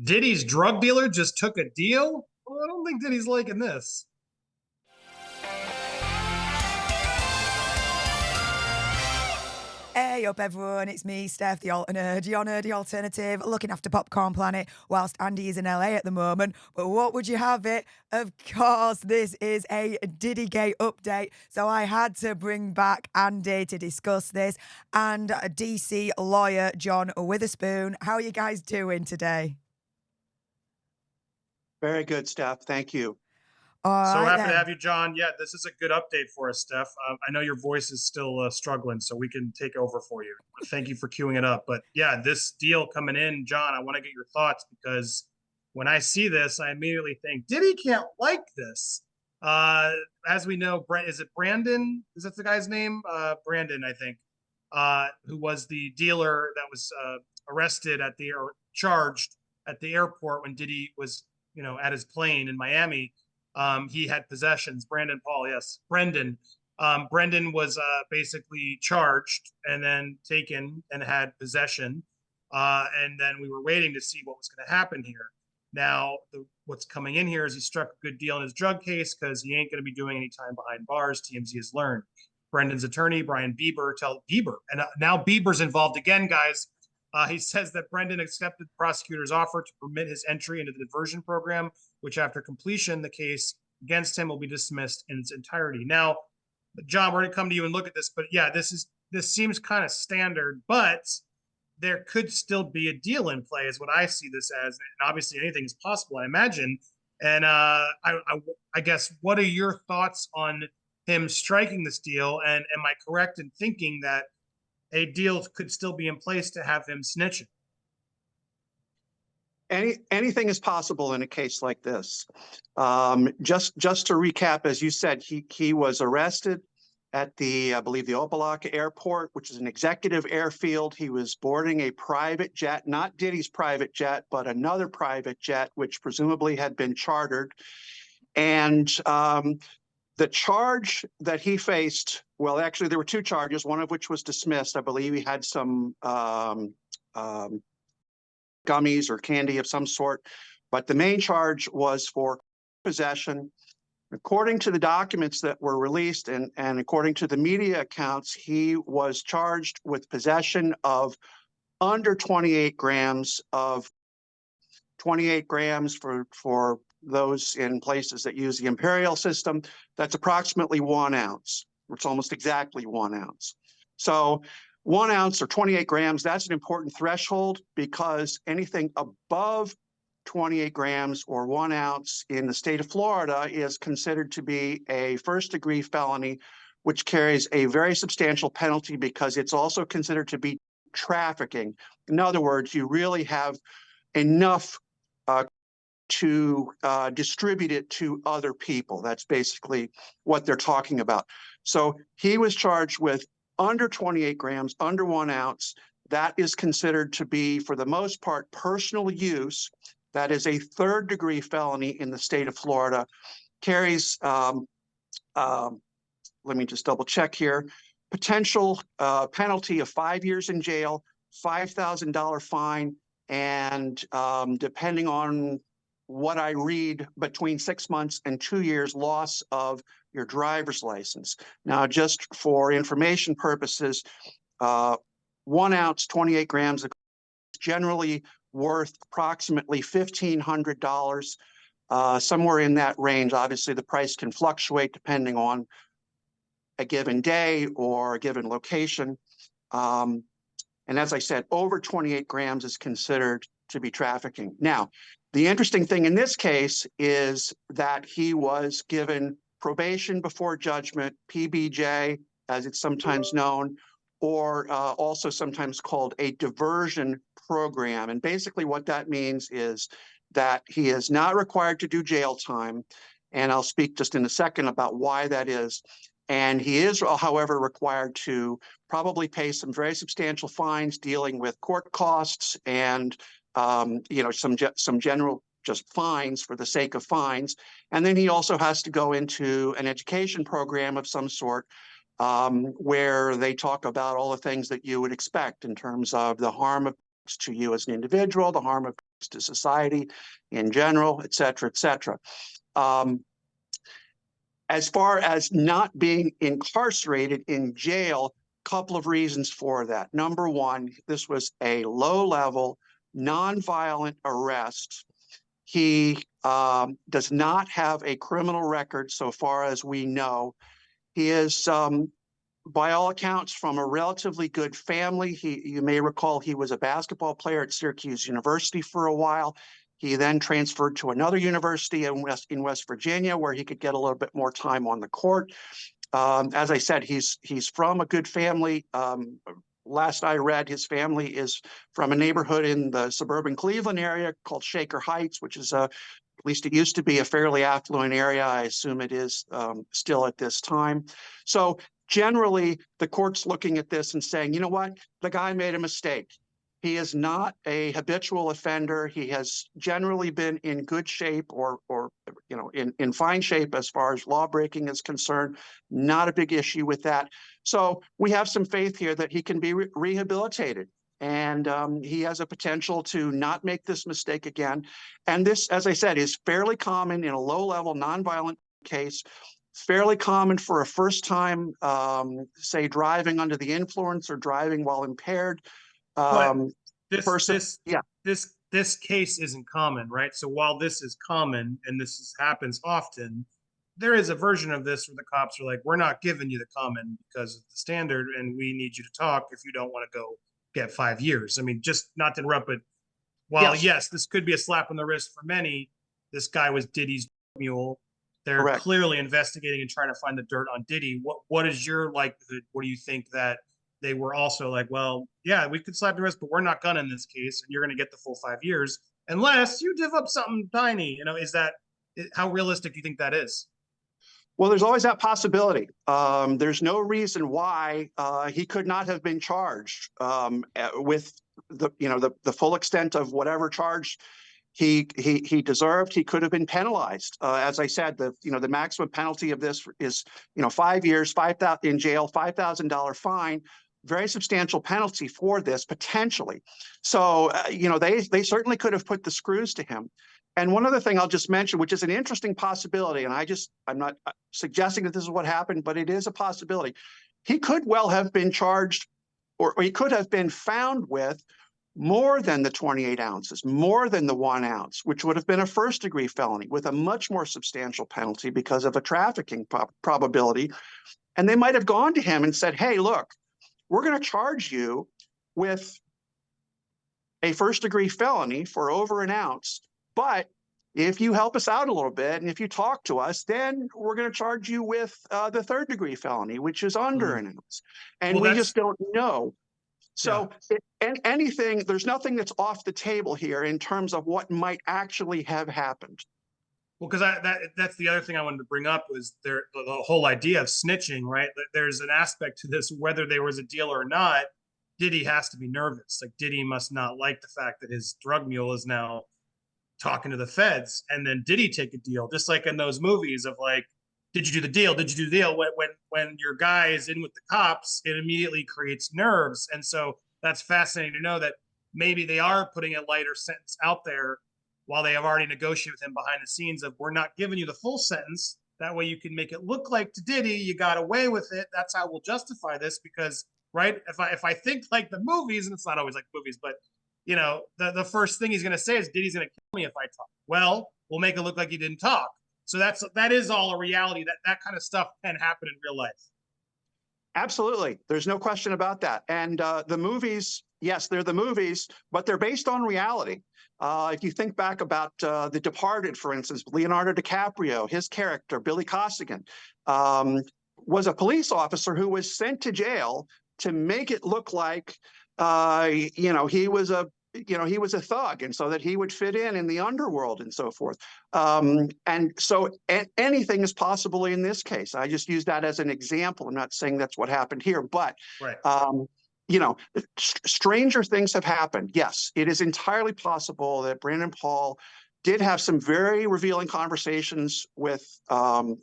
Diddy's drug dealer just took a deal? Well, I don't think Diddy's liking this. Hey up everyone, it's me, Steph, the alternate, your nerdy alternative, looking after Popcorn Planet whilst Andy is in LA at the moment. But what would you have it? Of course, this is a Diddygate update, so I had to bring back Andy to discuss this, and DC lawyer John Witherspoon. How are you guys doing today? Very good, Steph. Thank you. All So right happy to then. have you, John. Yeah, this is a good update for us, Steph. I know your voice is still struggling, so we can take over for you. Thank you for queuing it up. But yeah, this deal coming in, John, I want to get your thoughts because when I see this, I immediately think Diddy can't like this. As we know, is it Brandon? Is that the guy's name? Brandon, I think, who was the dealer that was arrested at the or charged at the airport when Diddy was, at his plane in Miami. He had possessions. Brandon Paul, yes, Brendan. Brendan was basically charged and then taken and had possession. And then we were waiting to see what was going to happen here. Now, what's coming in here is he struck a good deal in his drug case because he ain't going to be doing any time behind bars. TMZ has learned. Brendan's attorney, Brian Bieber, tell Bieber, and now Bieber's involved again, guys. He says that Brendan accepted the prosecutor's offer to permit his entry into the diversion program, which after completion, the case against him will be dismissed in its entirety. Now, John, we're going to come to you and look at this, but yeah, this seems kind of standard, but there could still be a deal in play, is what I see this as. And obviously, anything is possible, I imagine. And I guess, what are your thoughts on him striking this deal? And am I correct in thinking that a deal could still be in place to have him snitching? Anything is possible in a case like this. Just to recap, as you said, he was arrested at I believe the Opa-locka Airport, which is an executive airfield. He was boarding a private jet, not Diddy's private jet, but another private jet, which presumably had been chartered. And the charge that he faced, well, actually, there were two charges, one of which was dismissed. I believe he had some gummies or candy of some sort, but the main charge was for possession. According to the documents that were released and according to the media accounts, he was charged with possession of under 28 grams of 28 grams for those in places that use the imperial system. That's approximately 1 ounce. It's almost exactly 1 ounce. So 1 ounce or 28 grams, that's an important threshold because anything above 28 grams or 1 ounce in the state of Florida is considered to be a first-degree felony, which carries a very substantial penalty because it's also considered to be trafficking. In other words, you really have enough to distribute it to other people. That's basically what they're talking about. So he was charged with under 28 grams, under 1 ounce. That is considered to be, for the most part, personal use. That is a third-degree felony in the state of Florida. Carries, let me just double check here, potential penalty of 5 years in jail, $5,000 fine, and depending on what I read, between 6 months and 2 years loss of your driver's license. Now, just for information purposes, 1 ounce, 28 grams is generally worth approximately $1,500, somewhere in that range. Obviously, the price can fluctuate depending on a given day or a given location. And as I said, over 28 grams is considered to be trafficking. Now, the interesting thing in this case is that he was given probation before judgment, PBJ, as it's sometimes known, or also sometimes called a diversion program. And basically what that means is that he is not required to do jail time. And I'll speak just in a second about why that is. And he is, however, required to probably pay some very substantial fines dealing with court costs and some general just fines for the sake of fines. And then he also has to go into an education program of some sort where they talk about all the things that you would expect in terms of the harm to you as an individual, the harm to society in general, et cetera, et cetera. As far as not being incarcerated in jail, couple of reasons for that. Number one, this was a low-level, nonviolent arrest. He does not have a criminal record so far as we know. He is, by all accounts, from a relatively good family. You may recall he was a basketball player at Syracuse University for a while. He then transferred to another university in West Virginia, where he could get a little bit more time on the court. As I said, he's from a good family. Last I read, his family is from a neighborhood in the suburban Cleveland area called Shaker Heights, which is at least it used to be a fairly affluent area. I assume it is still at this time. So generally, the court's looking at this and saying, you know what, the guy made a mistake. He is not a habitual offender. He has generally been in good shape or in fine shape as far as law breaking is concerned. Not a big issue with that. So we have some faith here that he can be rehabilitated. And he has a potential to not make this mistake again. And this, as I said, is fairly common in a low-level, nonviolent case. Fairly common for a first-time, say, driving under the influence or driving while impaired. But this person, yeah. This case isn't common, right? So while this is common and happens often, there is a version of this where the cops are like, we're not giving you the common because of the standard, and we need you to talk if you don't want to go get 5 years. I mean, just not to interrupt, but while yes, this could be a slap on the wrist for many, this guy was Diddy's mule. They're Correct. Clearly investigating and trying to find the dirt on Diddy. What is your likelihood? What do you think that they were also like, well, yeah, we could slap the wrist, but we're not gonna in this case, and you're gonna get the full 5 years unless you give up something tiny. How realistic do you think that is? Well, there's always that possibility. There's no reason why he could not have been charged with the full extent of whatever charge he deserved. He could have been penalized. As I said, the maximum penalty of this is 5 years, 5,000 in jail, $5,000 fine. Very substantial penalty for this potentially. So they certainly could have put the screws to him. And one other thing I'll just mention, which is an interesting possibility, and I'm not suggesting that this is what happened, but it is a possibility. He could well have been charged, or he could have been found with more than the 28 ounces, more than the 1 ounce, which would have been a first-degree felony with a much more substantial penalty because of a trafficking probability. And they might have gone to him and said, hey, look, we're going to charge you with a first-degree felony for over 1 ounce. But if you help us out a little bit and if you talk to us, then we're going to charge you with the 3rd-degree felony, which is under 1 ounce. And we just don't know. So there's nothing that's off the table here in terms of what might actually have happened. Well, because that's the other thing I wanted to bring up was the whole idea of snitching, right? There's an aspect to this, whether there was a deal or not, Diddy has to be nervous. Like Diddy must not like the fact that his drug mule is now talking to the feds, and then did he take a deal? Just like in those movies of like, did you do the deal? Did you do the deal? When your guy is in with the cops, it immediately creates nerves. And so that's fascinating to know that maybe they are putting a lighter sentence out there while they have already negotiated with him behind the scenes of, we're not giving you the full sentence. That way you can make it look like to Diddy, you got away with it. That's how we'll justify this because, right? If I think like the movies, and it's not always like movies, but the first thing he's going to say is Diddy's going to kill me if I talk. Well, we'll make it look like he didn't talk. So that is all a reality. That kind of stuff can happen in real life. Absolutely. There's no question about that. And the movies, yes, they're the movies, but they're based on reality. If you think back about The Departed, for instance, Leonardo DiCaprio, his character, Billy Costigan, was a police officer who was sent to jail to make it look like, he was a thug, and so that he would fit in the underworld and so forth. And so anything is possible in this case. I just use that as an example. I'm not saying that's what happened here, but right. Stranger things have happened. Yes, it is entirely possible that Brandon Paul did have some very revealing conversations with the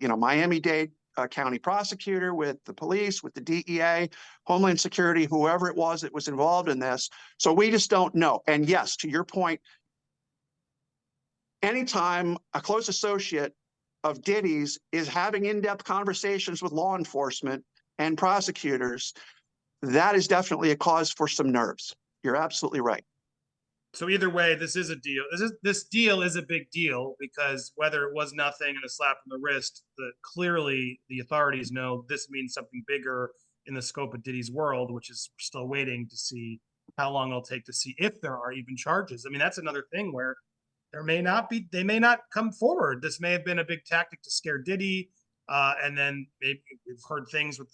Miami-Dade county prosecutor, with the police, with the DEA, Homeland Security, whoever it was that was involved in this. So we just don't know. And yes, to your point, anytime a close associate of Diddy's is having in-depth conversations with law enforcement and prosecutors, that is definitely a cause for some nerves. You're absolutely right. So either way, this is a deal. This deal is a big deal, because whether it was nothing and a slap on the wrist, clearly the authorities know this means something bigger in the scope of Diddy's world, which is still waiting to see how long it'll take to see if there are even charges. I mean, that's another thing where there may not be, they may not come forward. This may have been a big tactic to scare Diddy, and then maybe we've heard things with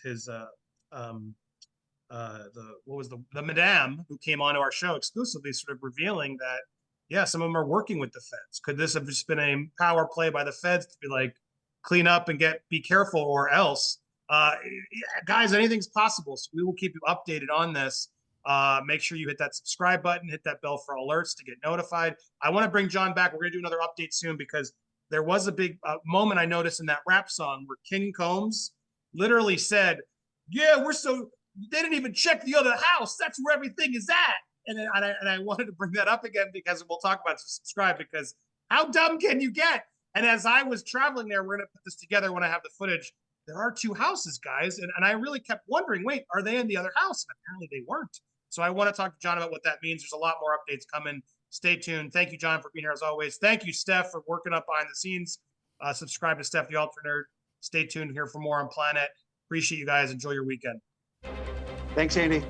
his the madame who came onto our show exclusively, sort of revealing that, yeah, some of them are working with the feds. Could this have just been a power play by the feds to be like, clean up and be careful, or else? Guys, anything's possible. So we will keep you updated on this. Make sure you hit that subscribe button, hit that bell for alerts to get notified. I want to bring John back. We're going to do another update soon, because there was a big moment I noticed in that rap song where King Combs literally said, yeah, they didn't even check the other house. That's where everything is at. And I wanted to bring that up again, because we'll talk about it. So subscribe, because how dumb can you get? And as I was traveling there, we're going to put this together when I have the footage. There are two houses, guys. And I really kept wondering, wait, are they in the other house? And apparently they weren't. So I want to talk to John about what that means. There's a lot more updates coming. Stay tuned. Thank you, John, for being here as always. Thank you, Steph, for working up behind the scenes. Subscribe to Steph the Ultra Nerd. Stay tuned here for more on Planet. Appreciate you guys. Enjoy your weekend. Thanks, Andy.